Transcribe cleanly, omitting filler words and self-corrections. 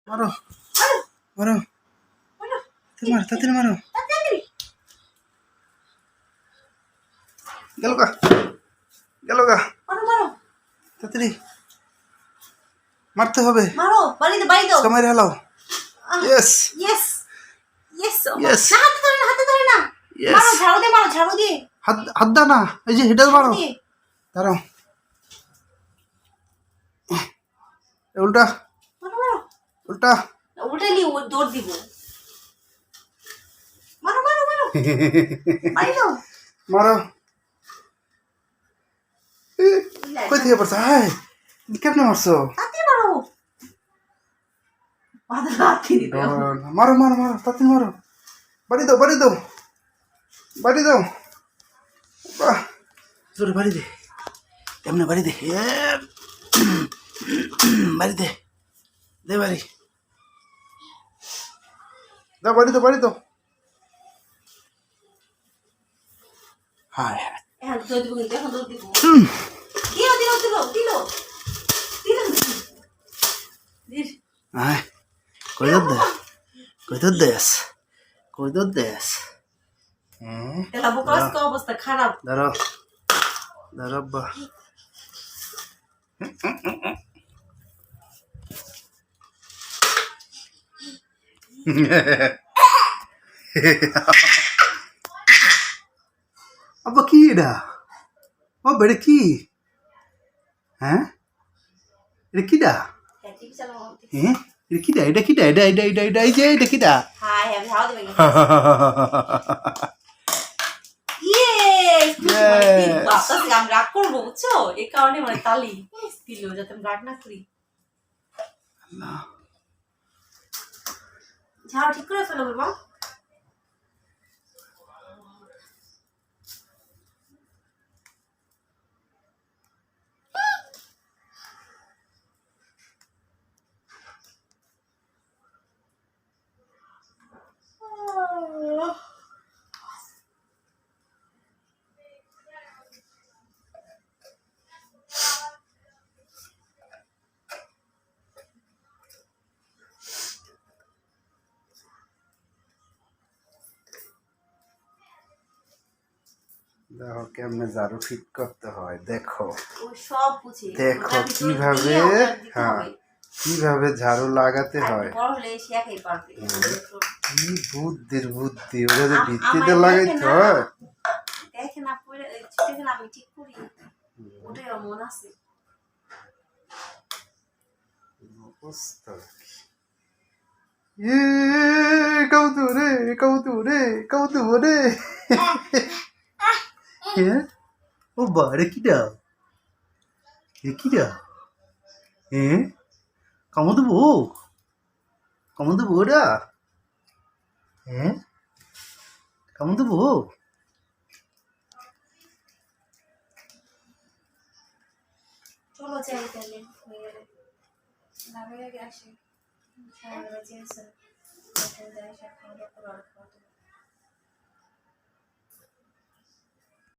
মারো মারো, মারো তাড়াতাড়ি মারো। গেল গা গেল গা, তাড়াতাড়ি মারতে হবে। মারো, বাড়ি দাও। সময় হেলাও। Yes yes yes. ইয়েস না, হাতে ধরে না। ইয়েস। মারো, ঝাড়ু দিয়ে। হাত দা না, এই যে হেডাল মারো। দাঁড়াও, উল্টা মারো। উল্টা। উল্টাইলি ও দৌড় দিব। মারো। বাড়ি দাও। মারো। কই থেকে পড়ছে? হাই, কেমনে মারছো? হাতে মারো। মাথা লাথি দিবে। মারো তাড়াতাড়ি মারো। বাড়ি দাও বাহ, জোরে বাড়ি দে, কেমনে বাড়ি দে, বাড়ি দে বাড়ি দাও, বাড়ি দাও। হায় হায়, এখন দৌড় দিব। দিল। হায়, কই দৌড় দেস। হ্যাঁ, তেলা বোকাস কা অবস্থা খারাপ। দাঁড়াও বা। আব্বা কি এটা? ও বেড়ে কি? হ্যাঁ, এটা কিডা? হ্যাঁ, এটা কিডা? এটা এই যে এটা কিডা? হাই, আমি হাওয়া দেব। বাতাসে আমি রাগ করবো, বুঝছো? এই কারণে মানে তালি দিল যাতে আমি রাগ না করি। ঝাড়ু ঠিক করে ফেলো বাবা। দেখো কেমনে ঝাড়ু ফিট করতে হয়, দেখো সব বুঝি। দেখো কিভাবে, হ্যাঁ কিভাবে ঝাড়ু লাগাতে হয়। বড় হলে সে একাই পারবে। কি বুদ্ধি, ওটা যে ভিত্তিতে লাগাইতে হয়। দেখে না পড়ে চিঠি আমি ঠিক করি, ওটাই মন আছে। অবস্থা কৌতুরে। হ্যাঁ, ও বারে কিডা? হ্যাঁ, কামো দেবো ওটা? হ্যাঁ, কামো দেবো? চলো যাই তাহলে, হয়ে গেলে লাগে আসে সারা বেলা চেয়েছে যাই সব খাওয়া দাওয়া করে